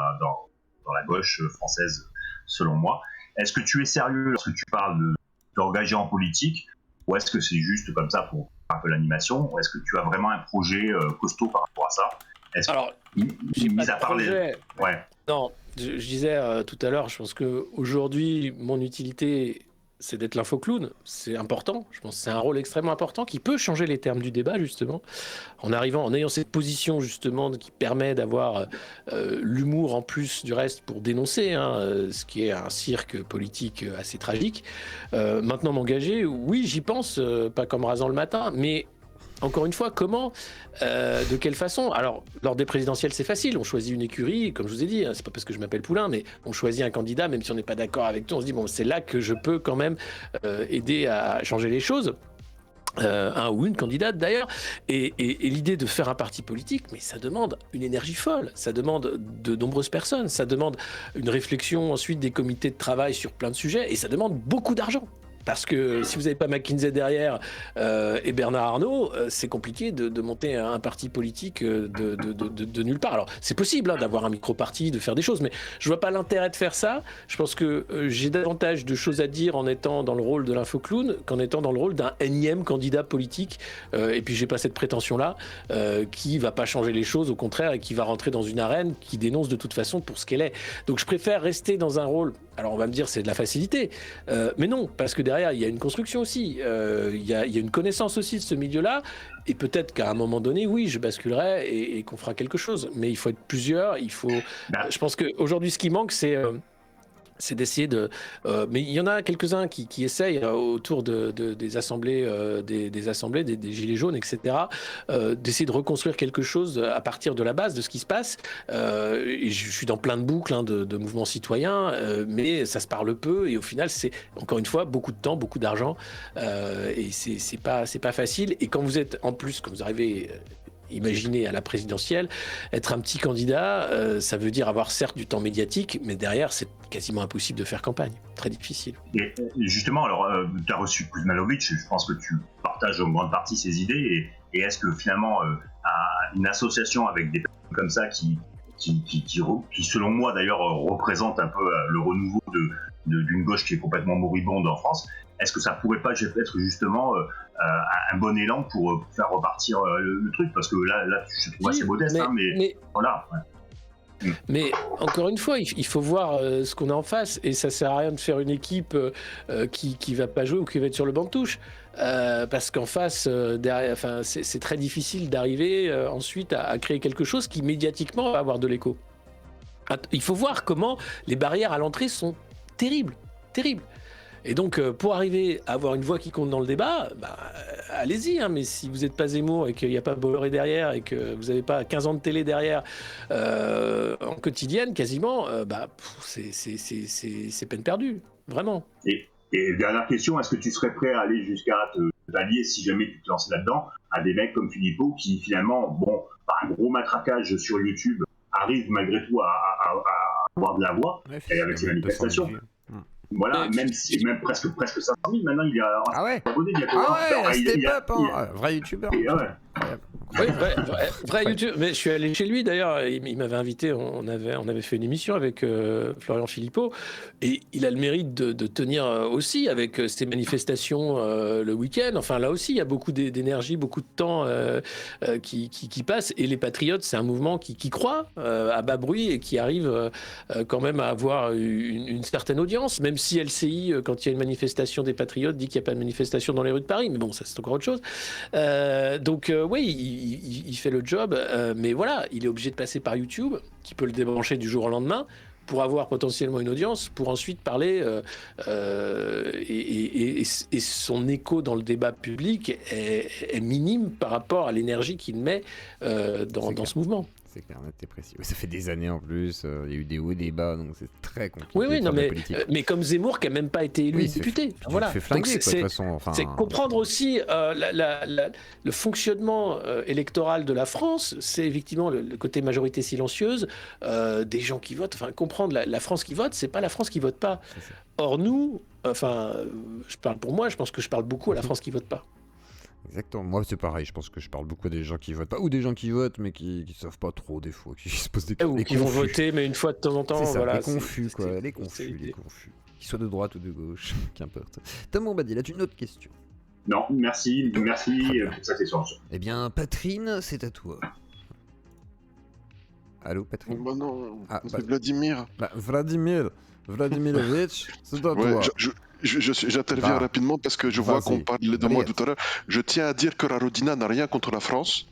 la gauche française, selon moi. Est-ce que tu es sérieux lorsque tu parles de t'engager en politique, ou est-ce que c'est juste comme ça pour faire un peu l'animation, ou est-ce que tu as vraiment un projet costaud par rapport à ça? Alors, j'ai pas de projet. Ouais. Non, je disais tout à l'heure, je pense qu'aujourd'hui, mon utilité, c'est d'être l'infoclown. C'est important. Je pense que c'est un rôle extrêmement important qui peut changer les termes du débat, justement, en ayant cette position, justement, qui permet d'avoir l'humour en plus du reste pour dénoncer, ce qui est un cirque politique assez tragique. Maintenant, m'engager, oui, j'y pense, pas comme rasant le matin, mais encore une fois, comment, de quelle façon? Alors, lors des présidentielles, c'est facile. On choisit une écurie, comme je vous ai dit, c'est pas parce que je m'appelle Poulain, mais on choisit un candidat, même si on n'est pas d'accord avec tout, on se dit, bon, c'est là que je peux quand même aider à changer les choses. Un ou une candidate d'ailleurs, et l'idée de faire un parti politique, mais ça demande une énergie folle, ça demande de nombreuses personnes, ça demande une réflexion ensuite des comités de travail sur plein de sujets, et ça demande beaucoup d'argent. Parce que si vous n'avez pas McKinsey derrière et Bernard Arnault, c'est compliqué de monter un parti politique de nulle part. Alors, c'est possible d'avoir un micro-parti, de faire des choses, mais je ne vois pas l'intérêt de faire ça. Je pense que j'ai davantage de choses à dire en étant dans le rôle de l'infoclown qu'en étant dans le rôle d'un énième candidat politique. Et puis, je n'ai pas cette prétention-là qui ne va pas changer les choses, au contraire, et qui va rentrer dans une arène qui dénonce de toute façon pour ce qu'elle est. Donc, je préfère rester dans un rôle... Alors, on va me dire c'est de la facilité, mais non, parce que derrière, il y a une construction aussi, il y a une connaissance aussi de ce milieu-là, et peut-être qu'à un moment donné, oui, je basculerai et qu'on fera quelque chose. Mais il faut être plusieurs, je pense qu'aujourd'hui, ce qui manque, c'est d'essayer de... mais il y en a quelques-uns qui essayent autour des assemblées, des gilets jaunes, etc., d'essayer de reconstruire quelque chose à partir de la base de ce qui se passe. Et je suis dans plein de boucles de mouvements citoyens, mais ça se parle peu, et au final, c'est, encore une fois, beaucoup de temps, beaucoup d'argent, et c'est pas facile. Et quand vous êtes, en plus, quand vous arrivez... Imaginez à la présidentielle, être un petit candidat, ça veut dire avoir certes du temps médiatique, mais derrière, c'est quasiment impossible de faire campagne. Très difficile. Et justement, alors, tu as reçu Kuzmanovic, je pense que tu partages en grande partie ses idées, et est-ce que finalement, une association avec des personnes comme ça qui selon moi d'ailleurs, représente un peu le renouveau d'une gauche qui est complètement moribonde en France, est-ce que ça pourrait pas être justement un bon élan pour faire repartir le truc? Parce que là je trouve assez modeste, mais voilà. Ouais. Mais encore une fois, il faut voir ce qu'on a en face, et ça sert à rien de faire une équipe qui va pas jouer ou qui va être sur le banc de touche, parce qu'en face, derrière, c'est très difficile d'arriver ensuite à créer quelque chose qui médiatiquement va avoir de l'écho. Il faut voir comment les barrières à l'entrée sont terribles. Et donc, pour arriver à avoir une voix qui compte dans le débat, allez-y, mais si vous n'êtes pas Zemmour et qu'il n'y a pas Bolloré derrière et que vous n'avez pas 15 ans de télé derrière en quotidienne, quasiment, c'est peine perdue, vraiment. Et dernière question, est-ce que tu serais prêt à aller jusqu'à t'allier, si jamais tu te lançais là-dedans, à des mecs comme Philippot qui finalement, par un gros matraquage sur YouTube, arrivent malgré tout à avoir de la voix, et avec ses manifestations. Voilà, même presque 500 000 maintenant, il y a abonné. Step Up, vrai youtubeur. Oui, vrai YouTube. Mais je suis allé chez lui d'ailleurs. Il m'avait invité. On avait fait une émission avec Florian Philippot. Et il a le mérite de tenir aussi avec ces manifestations le week-end. Enfin, là aussi, il y a beaucoup d'énergie, beaucoup de temps qui passe. Et les Patriotes, c'est un mouvement qui croît à bas bruit et qui arrive quand même à avoir une certaine audience. Même si LCI, quand il y a une manifestation des Patriotes, dit qu'il n'y a pas de manifestation dans les rues de Paris. Mais bon, ça, c'est encore autre chose. Donc, oui, il fait le job, mais voilà, il est obligé de passer par YouTube, qui peut le débrancher du jour au lendemain, pour avoir potentiellement une audience, pour ensuite parler, et son écho dans le débat public est minime par rapport à l'énergie qu'il met dans ce mouvement. C'est clair, net et précis. Ça fait des années en plus, il y a eu des hauts et des bas, donc c'est très compliqué. Oui, de non, faire de la politique. mais comme Zemmour qui n'a même pas été élu député. Puis Voilà. tu te fais flinguer, Donc, quoi, de toute façon. Enfin, c'est comprendre aussi le fonctionnement électoral de la France, c'est effectivement le côté majorité silencieuse, des gens qui votent. Enfin, comprendre la France qui vote, c'est pas la France qui vote pas. Or, nous, enfin, je parle pour moi, je pense que je parle beaucoup à la France qui vote pas. Exactement, moi c'est pareil, je pense que je parle beaucoup des gens qui votent pas, ou des gens qui votent mais qui savent pas trop des fois, qui se posent des questions. Ou qui vont voter, mais une fois de temps en temps, c'est ça, voilà. les confus quoi, les confus. Qu'ils soient de droite ou de gauche, qu'importe. Tom Bombadil, as-tu une autre question? Non, merci pour cette question. Eh bien, Patrine, c'est à toi. Allô, Patrine? Bah non, Ah, c'est Vladimir. Vladimirovitch, c'est à toi. Ouais, j'interviens rapidement parce que je vois qu'on parle de moi tout à l'heure. Je tiens à dire que la Rodina n'a rien contre la France.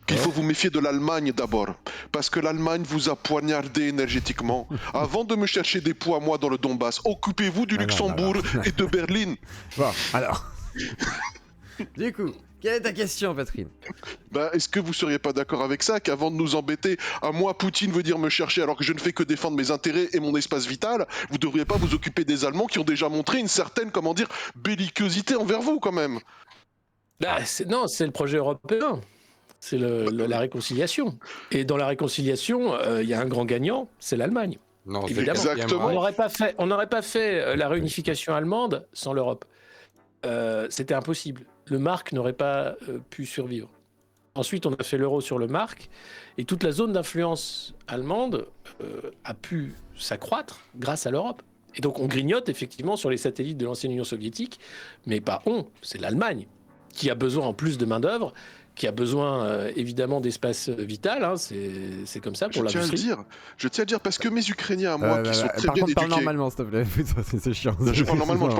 Qu'il faut vous méfier de l'Allemagne d'abord, parce que l'Allemagne vous a poignardé énergétiquement. Avant de me chercher des poids moi dans le Donbass, occupez-vous du Luxembourg et de Berlin. Bon, alors. Du coup, quelle est ta question, Patrine? Bah, est-ce que vous seriez pas d'accord avec ça, qu'avant de nous embêter, à moi, Poutine veut dire me chercher alors que je ne fais que défendre mes intérêts et mon espace vital, vous devriez pas vous occuper des Allemands qui ont déjà montré une certaine, comment dire, belliqueusité envers vous quand même. Bah, non, c'est le projet européen. C'est la réconciliation. Et dans la réconciliation, il y a un grand gagnant, c'est l'Allemagne. Non, évidemment. Exactement. On n'aurait pas fait la réunification allemande sans l'Europe. C'était impossible. Le mark n'aurait pas pu survivre. Ensuite, on a fait l'euro sur le mark, et toute la zone d'influence allemande a pu s'accroître grâce à l'Europe. Et donc, on grignote effectivement sur les satellites de l'ancienne Union soviétique, mais pas c'est l'Allemagne qui a besoin en plus de main-d'œuvre, qui a besoin évidemment d'espace vital, hein, c'est comme ça pour l'industrie. Je tiens à le dire parce que mes Ukrainiens à moi qui sont très par bien contre, éduqués. parle normalement, s'il te plaît. C'est chiant. Je parle normalement. Tu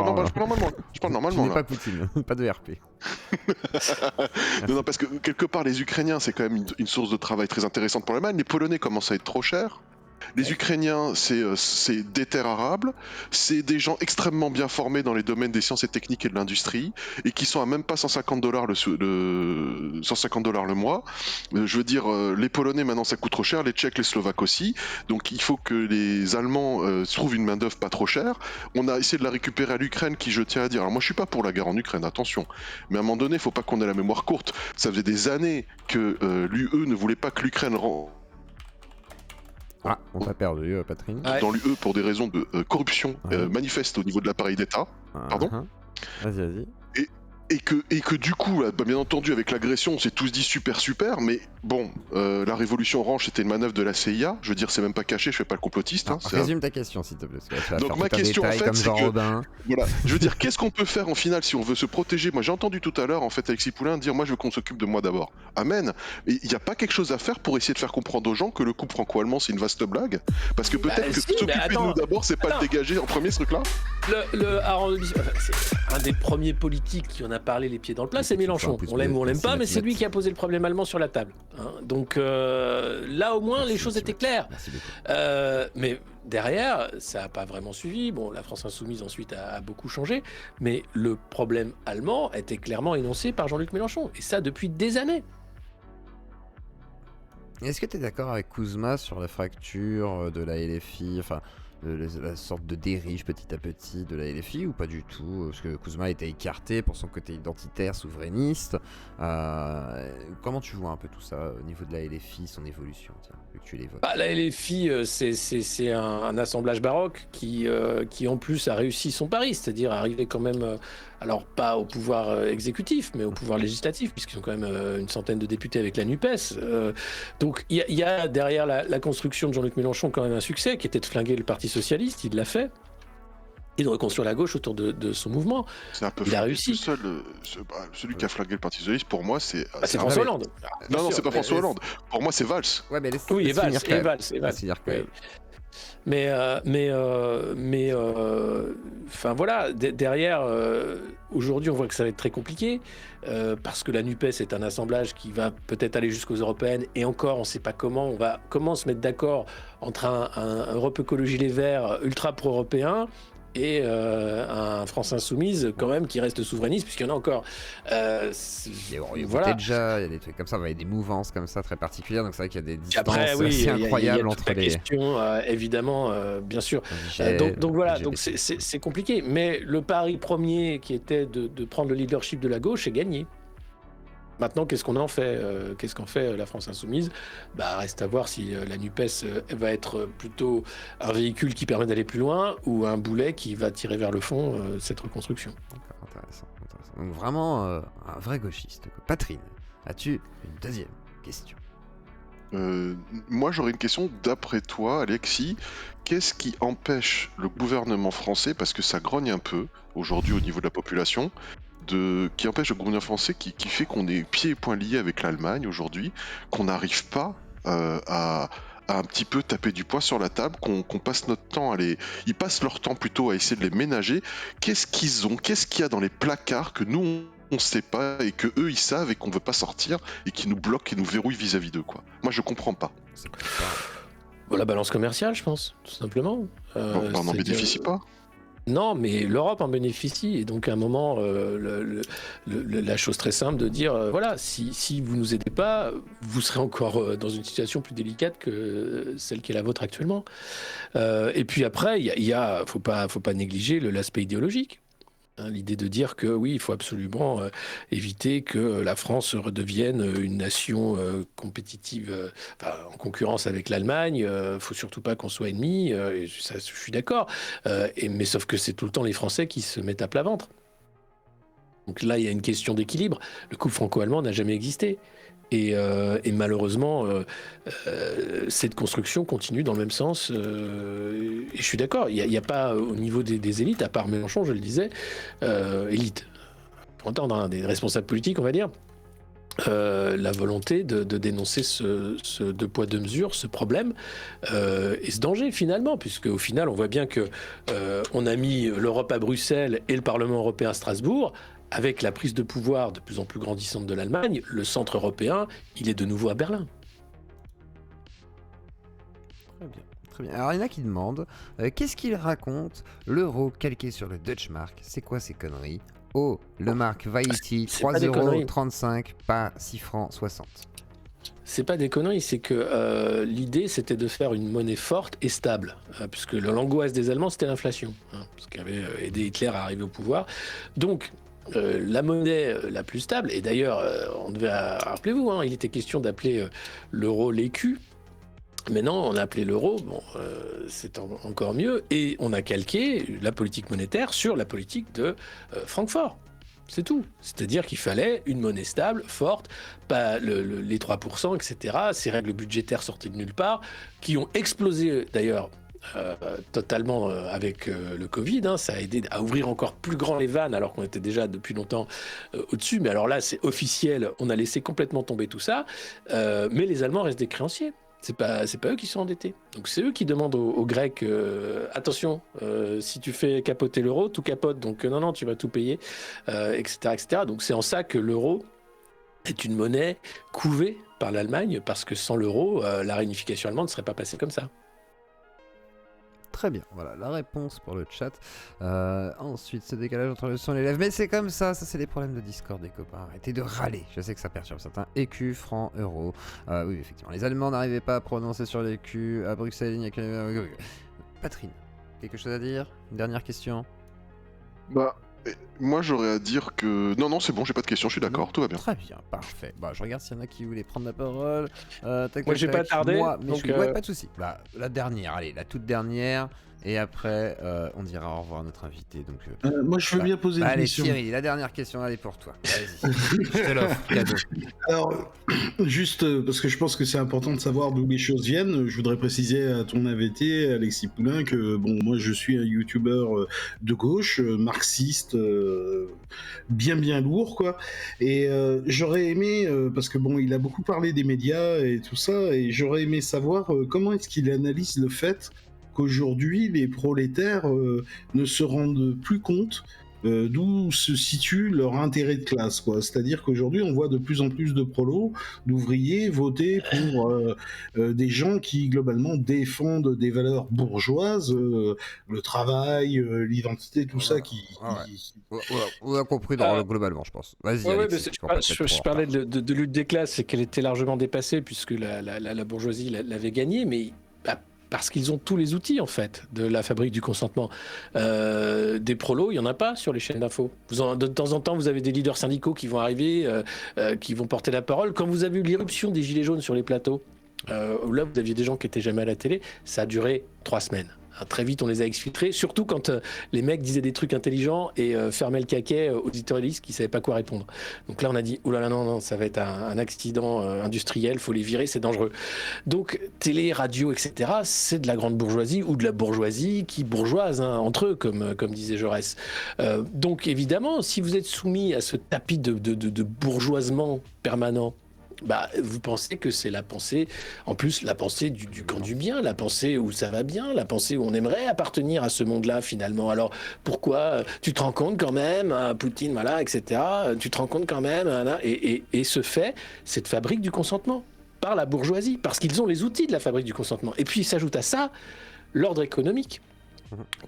n'es pas Poutine, pas de RP. Non, parce que quelque part, les Ukrainiens, c'est quand même une source de travail très intéressante pour l'Allemagne. Les Polonais commencent à être trop chers. Les Ukrainiens, c'est des terres arables, c'est des gens extrêmement bien formés dans les domaines des sciences et techniques et de l'industrie, et qui sont à même pas $150 le mois. Je veux dire, les Polonais maintenant ça coûte trop cher, les Tchèques, les Slovaques aussi, donc il faut que les Allemands trouvent une main d'œuvre pas trop chère. On a essayé de la récupérer à l'Ukraine, qui, je tiens à dire, alors moi je suis pas pour la guerre en Ukraine, attention, mais à un moment donné, il faut pas qu'on ait la mémoire courte. Ça faisait des années que l'UE ne voulait pas que l'Ukraine Ah, on t'a perdu, Patrine. dans l'UE pour des raisons de corruption manifeste au niveau de l'appareil d'État. Pardon. Vas-y. Et que du coup, bien entendu, avec l'agression, on s'est tous dit super, mais bon, la révolution orange, c'était une manœuvre de la CIA. Je veux dire, c'est même pas caché, je fais pas le complotiste. Résume ta question, s'il te plaît. Donc ma question, en fait, c'est que, voilà, je veux dire, qu'est-ce qu'on peut faire en finale si on veut se protéger? Moi, j'ai entendu tout à l'heure, en fait, Alexis Poulain dire, moi, je veux qu'on s'occupe de moi d'abord. Amen. Et il n'y a pas quelque chose à faire pour essayer de faire comprendre aux gens que le couple franco-allemand, c'est une vaste blague? Parce que peut-être que s'occuper de nous d'abord, c'est pas le dégager en premier, ce truc-là. C'est un des premiers politiques qui en a parlé les pieds dans le plat, c'est Mélenchon. On l'aime ou on l'aime pas, mais c'est lui qui a posé le problème allemand sur la table. Hein. Donc là, au moins, les choses étaient claires. Mais derrière, ça n'a pas vraiment suivi. Bon, la France Insoumise ensuite a beaucoup changé, mais le problème allemand était clairement énoncé par Jean-Luc Mélenchon, et ça depuis des années. Est-ce que tu es d'accord avec Kuzma sur la fracture de la LFI? Enfin, la sorte de dérive petit à petit de la LFI ou pas du tout? Parce que Kuzma était écarté pour son côté identitaire, souverainiste. Comment tu vois un peu tout ça au niveau de la LFI, son évolution, tiens, vu que tu l'évoques? Bah, la LFI, c'est un assemblage baroque qui en plus a réussi son pari, c'est-à-dire arriver quand même, alors pas au pouvoir exécutif, mais au pouvoir législatif, puisqu'ils ont quand même une centaine de députés avec la NUPES. Donc il y a derrière la construction de Jean-Luc Mélenchon quand même un succès, qui était de flinguer le Parti Socialiste, il l'a fait, et de reconstruire la gauche autour de son mouvement. C'est un peu Il a flingué réussi. tout seul. Celui qui a flingué le Parti Socialiste, pour moi, c'est. C'est Ah, François mais- Hollande. Non, sûr, c'est pas mais- François Hollande. Pour moi, c'est Valls. Ouais, mais Oui, et Valls, finir quand même. et Valls. Finir quand Oui. même. Mais enfin voilà, derrière, aujourd'hui, on voit que ça va être très compliqué parce que la NUPES est un assemblage qui va peut-être aller jusqu'aux européennes et encore, on ne sait pas comment. Comment se mettre d'accord entre un Europe Écologie Les Verts ultra pro-européen et un France Insoumise quand même qui reste souverainiste puisqu'il y en a encore. Voilà. Déjà, il y a des trucs comme ça, il y a des mouvances comme ça très particulières, donc c'est vrai qu'il y a des distances Après, oui, assez il y a incroyables toute entre la les question, évidemment, bien sûr. indigènes, Donc voilà, LGBT. donc c'est compliqué. Mais le pari premier qui était de prendre le leadership de la gauche est gagné. Maintenant, qu'est-ce qu'on en fait? Qu'est-ce qu'en fait la France Insoumise? Reste à voir si la NUPES va être plutôt un véhicule qui permet d'aller plus loin ou un boulet qui va tirer vers le fond cette reconstruction. D'accord, intéressant. Donc vraiment un vrai gauchiste, quoi. Patrine, as-tu une deuxième question? Moi, j'aurais une question. D'après toi, Alexis, qu'est-ce qui empêche le gouvernement français, parce que ça grogne un peu aujourd'hui au niveau de la population, qui empêche le gouvernement français qui fait qu'on est pieds et poings liés avec l'Allemagne aujourd'hui, qu'on n'arrive pas à un petit peu taper du poing sur la table, qu'on passe notre temps ils passent leur temps plutôt à essayer de les ménager. Qu'est-ce qu'ils ont? Qu'est-ce qu'il y a dans les placards que nous on sait pas et que eux ils savent et qu'on veut pas sortir et qui nous bloquent et nous verrouillent vis-à-vis d'eux, quoi? Moi, je comprends pas. C'est peut-être pas- La balance commerciale, je pense, tout simplement. On n'en C'est-à-dire- bénéficie pas. Non, mais l'Europe en bénéficie. Et donc, à un moment, la chose très simple de dire, voilà, si vous nous aidez pas, vous serez encore dans une situation plus délicate que celle qui est la vôtre actuellement. Et puis après, faut pas négliger l'aspect idéologique. Hein, l'idée de dire que oui, il faut absolument éviter que la France redevienne une nation compétitive, en concurrence avec l'Allemagne. Faut surtout pas qu'on soit ennemis. Et ça, je suis d'accord. Mais sauf que c'est tout le temps les Français qui se mettent à plat ventre. Donc là, il y a une question d'équilibre. Le couple franco-allemand n'a jamais existé. Et malheureusement, cette construction continue dans le même sens. Et je suis d'accord, il n'y a pas au niveau des élites, à part Mélenchon, je le disais, élite, pour entendre, hein, des responsables politiques, on va dire, la volonté de dénoncer ce deux poids deux mesures, ce problème et ce danger finalement, puisque au final, on voit bien que on a mis l'Europe à Bruxelles et le Parlement européen à Strasbourg. Avec la prise de pouvoir de plus en plus grandissante de l'Allemagne, le centre européen, il est de nouveau à Berlin. Très bien, très bien. Alors il y en a qui demandent qu'est-ce qu'il raconte l'euro calqué sur le Deutsche Mark? C'est quoi ces conneries? Oh, le mark Vaiti, C'est pas des 3,35 €, pas 6 francs 60. C'est pas des conneries, c'est que l'idée c'était de faire une monnaie forte et stable, puisque l'angoisse des Allemands c'était l'inflation, hein, ce qui avait aidé Hitler à arriver au pouvoir. Donc la monnaie la plus stable, et d'ailleurs on devait, rappelez-vous, hein, il était question d'appeler l'euro l'écu. Maintenant, on a appelé l'euro, c'est encore mieux, et on a calqué la politique monétaire sur la politique de Francfort. C'est tout. C'est-à-dire qu'il fallait une monnaie stable, forte, pas les 3%, etc. Ces règles budgétaires sorties de nulle part, qui ont explosé d'ailleurs totalement avec le Covid. Hein, ça a aidé à ouvrir encore plus grand les vannes, alors qu'on était déjà depuis longtemps au-dessus. Mais alors là, c'est officiel, on a laissé complètement tomber tout ça. Mais les Allemands restent des créanciers. C'est pas eux qui sont endettés. Donc c'est eux qui demandent aux Grecs attention, si tu fais capoter l'euro, tout capote. Donc non, tu vas tout payer, etc., etc. Donc c'est en ça que l'euro est une monnaie couvée par l'Allemagne, parce que sans l'euro, la réunification allemande ne serait pas passée comme ça. Très bien, voilà la réponse pour le chat. Ensuite, ce décalage entre le son et l'élève. Mais c'est comme ça c'est les problèmes de Discord des copains. Arrêtez de râler, je sais que ça perturbe certains. Écu, francs, euros. Oui, effectivement, les Allemands n'arrivaient pas à prononcer sur l'écu. À Bruxelles, il n'y a que... Patrine, quelque chose à dire? Une dernière question? Bah, moi j'aurais à dire que... Non, c'est bon, j'ai pas de questions, je suis d'accord, tout va bien. Très bien, parfait. Bah, je regarde s'il y en a qui voulaient prendre la parole. Moi, j'ai pas tardé, donc, ouais, pas de souci. Bah, la dernière, allez, la toute dernière. Et après, on dira au revoir à notre invité. Donc, moi, je veux bien poser une allez, question. Thierry, la dernière question, elle est pour toi. Vas-y, je te l'offre, cadeau. Alors, juste parce que je pense que c'est important de savoir d'où les choses viennent, je voudrais préciser à ton invité, Alexis Poulain, que bon, moi je suis un youtubeur de gauche, marxiste, bien lourd, quoi. Et j'aurais aimé, parce que bon, il a beaucoup parlé des médias et tout ça, et j'aurais aimé savoir comment est-ce qu'il analyse le fait qu'aujourd'hui les prolétaires ne se rendent plus compte d'où se situe leur intérêt de classe, quoi. C'est-à-dire qu'aujourd'hui, on voit de plus en plus de prolos, d'ouvriers voter pour des gens qui, globalement, défendent des valeurs bourgeoises, le travail, l'identité, tout ça qui... On a compris globalement, je pense. Vas-y, Ouais, Alexis, je parlais de lutte des classes et qu'elle était largement dépassée puisque la bourgeoisie l'avait gagnée, mais parce qu'ils ont tous les outils, en fait, de la fabrique du consentement. Des prolos, il n'y en a pas sur les chaînes d'infos. De temps en temps, vous avez des leaders syndicaux qui vont arriver, qui vont porter la parole. Quand vous avez eu l'irruption des Gilets jaunes sur les plateaux, là, vous aviez des gens qui n'étaient jamais à la télé, ça a duré 3 semaines. Très vite, on les a exfiltrés, surtout quand les mecs disaient des trucs intelligents et fermaient le caquet aux éditorialistes qui ne savaient pas quoi répondre. Donc là, on a dit, oulala, non, ça va être un accident industriel, il faut les virer, c'est dangereux. Donc, télé, radio, etc., c'est de la grande bourgeoisie ou de la bourgeoisie qui bourgeoise entre eux, comme disait Jaurès. Donc, évidemment, si vous êtes soumis à ce tapis de bourgeoisement permanent, bah, vous pensez que c'est la pensée, en plus la pensée du camp du bien, la pensée où ça va bien, la pensée où on aimerait appartenir à ce monde-là finalement. Alors pourquoi tu te rends compte quand même, Poutine, voilà, etc. Tu te rends compte quand même, et ce fait, cette fabrique du consentement par la bourgeoisie, parce qu'ils ont les outils de la fabrique du consentement. Et puis il s'ajoute à ça l'ordre économique.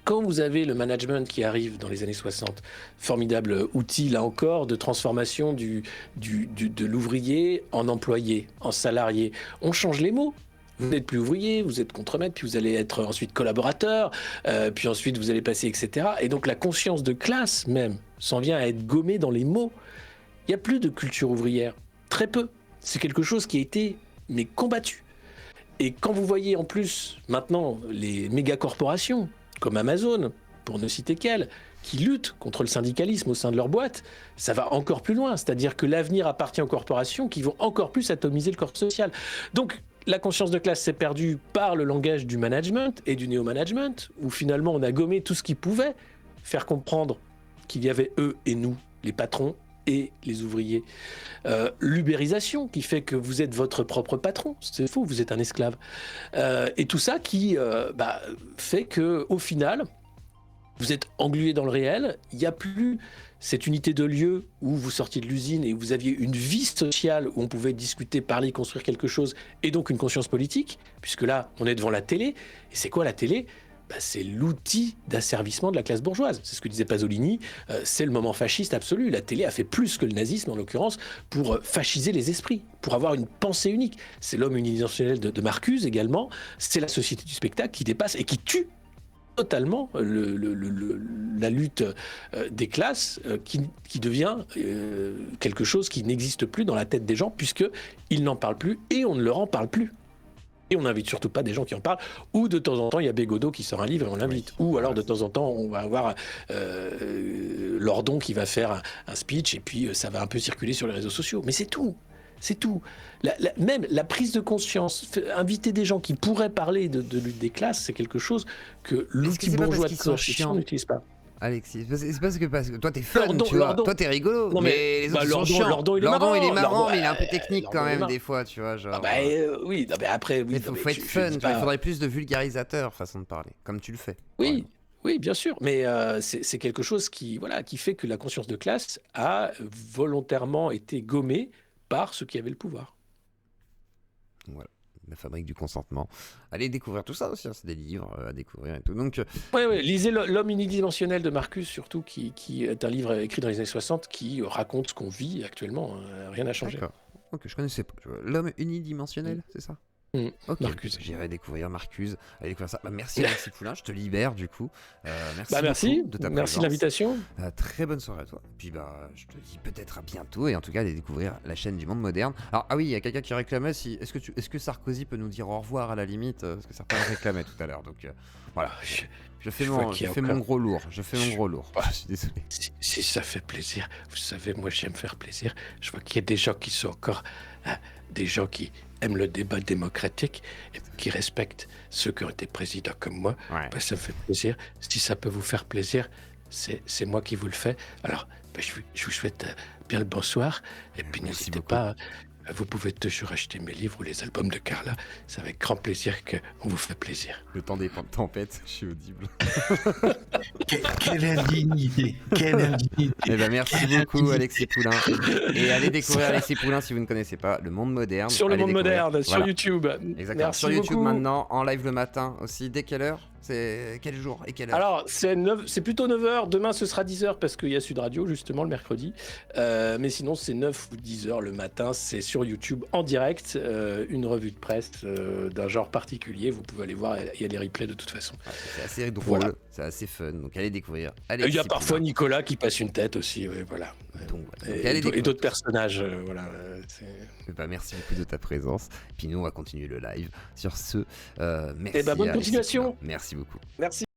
Quand vous avez le management qui arrive dans les années 60, formidable outil, là encore, de transformation de l'ouvrier en employé, en salarié. On change les mots. Vous n'êtes plus ouvrier, vous êtes contremaître, puis vous allez être ensuite collaborateur, puis ensuite vous allez passer, etc. Et donc la conscience de classe même s'en vient à être gommée dans les mots. Il n'y a plus de culture ouvrière. Très peu. C'est quelque chose qui a été combattu. Et quand vous voyez en plus maintenant les méga-corporations, comme Amazon, pour ne citer qu'elle, qui luttent contre le syndicalisme au sein de leur boîte, ça va encore plus loin. C'est-à-dire que l'avenir appartient aux corporations qui vont encore plus atomiser le corps social. Donc, la conscience de classe s'est perdue par le langage du management et du néo-management, où finalement on a gommé tout ce qui pouvait faire comprendre qu'il y avait eux et nous, les patrons et les ouvriers. L'ubérisation qui fait que vous êtes votre propre patron, c'est faux, vous êtes un esclave. Et tout ça qui fait que au final, vous êtes englué dans le réel, il n'y a plus cette unité de lieu où vous sortiez de l'usine et vous aviez une vie sociale où on pouvait discuter, parler, construire quelque chose, et donc une conscience politique, puisque là, on est devant la télé. Et c'est quoi la télé ? C'est l'outil d'asservissement de la classe bourgeoise. C'est ce que disait Pasolini, c'est le moment fasciste absolu. La télé a fait plus que le nazisme, en l'occurrence, pour fasciser les esprits, pour avoir une pensée unique. C'est l'homme unidimensionnel de Marcuse également, c'est la société du spectacle qui dépasse et qui tue totalement la lutte des classes qui devient quelque chose qui n'existe plus dans la tête des gens puisqu'ils n'en parlent plus et on ne leur en parle plus. Et on n'invite surtout pas des gens qui en parlent, ou de temps en temps il y a Bégodeau qui sort un livre et on l'invite, ou alors de temps en temps on va avoir Lordon qui va faire un speech et puis ça va un peu circuler sur les réseaux sociaux. Mais c'est tout. C'est tout. Même la prise de conscience, inviter des gens qui pourraient parler de lutte des classes, c'est quelque chose que l'outil bourgeois de construction n'utilise pas. Alexis, c'est parce que toi t'es fun, tu vois. Toi t'es rigolo, non, mais les autres sont chiants. Lordon, il est marrant, mais il est un peu technique quand même des fois, tu vois. Genre, oui, non, mais après, oui. Mais faut être fun, il faudrait plus de vulgarisateur, façon de parler, comme tu le fais. Oui. Oui, bien sûr, mais c'est quelque chose qui fait que la conscience de classe a volontairement été gommée par ceux qui avaient le pouvoir. Voilà, la fabrique du consentement. Allez découvrir tout ça aussi, hein, c'est des livres à découvrir et tout. Donc, oui, lisez L'homme unidimensionnel de Marcuse, surtout, qui est un livre écrit dans les années 60 qui raconte ce qu'on vit actuellement. Rien n'a changé. D'accord. Ok, je connaissais pas. L'homme unidimensionnel, c'est ça ? Ok, Marcuse. j'irai découvrir Marcuse. Allez découvrir ça. Bah, merci Alexis Poulain, je te libère du coup. Merci, Merci, beaucoup de ta merci présence. de l'invitation. Très bonne soirée à toi. Puis je te dis peut-être à bientôt et en tout cas allez découvrir la chaîne du monde moderne. Alors oui, il y a quelqu'un qui réclamait si est-ce que Sarkozy peut nous dire au revoir à la limite parce que certains réclamaient tout à l'heure. Donc voilà. Je fais mon gros lourd. Je fais mon gros lourd. Je suis désolé. Si ça fait plaisir, vous savez, moi j'aime faire plaisir. Je vois qu'il y a des gens qui sont encore des gens qui aiment le débat démocratique et qui respectent ceux qui ont été présidents comme moi. Ouais. Bah, ça me fait plaisir. Si ça peut vous faire plaisir, c'est moi qui vous le fais. Alors, je vous souhaite bien le bonsoir. Et puis Merci n'hésitez beaucoup. pas, vous pouvez toujours acheter mes livres ou les albums de Carla. C'est avec grand plaisir qu'on vous fait plaisir. Le temps des tempêtes, je suis audible. Quelle indignité. Quelle indignité. Eh ben merci Quelle beaucoup indignité. Alexis Poulain. Et allez découvrir Alexis Poulain si vous ne connaissez pas le monde moderne. Sur le Allez monde découvrir. moderne, sur Voilà. YouTube. Exactement. Merci Sur YouTube beaucoup. maintenant, en live le matin aussi. Dès quelle heure? C'est quel jour et quelle heure? Alors, c'est plutôt 9h. Demain, ce sera 10h parce qu'il y a Sud Radio, justement, le mercredi. Mais sinon, c'est 9 ou 10h le matin. C'est sur YouTube en direct. Une revue de presse d'un genre particulier. Vous pouvez aller voir. Il y a les replays de toute façon. Ouais, c'est assez drôle, Voilà. c'est assez fun. Donc allez découvrir. Il Alexis y a parfois Poulain. Nicolas qui passe une tête aussi. Ouais, voilà. Donc, voilà. Donc, Et allez découvrir d'autres tout ça. personnages. Voilà. Bah, merci beaucoup de ta présence. Puis nous, on va continuer le live. Sur ce, merci. Eh ben, bonne Alexis continuation. Poulain. Merci beaucoup. Merci.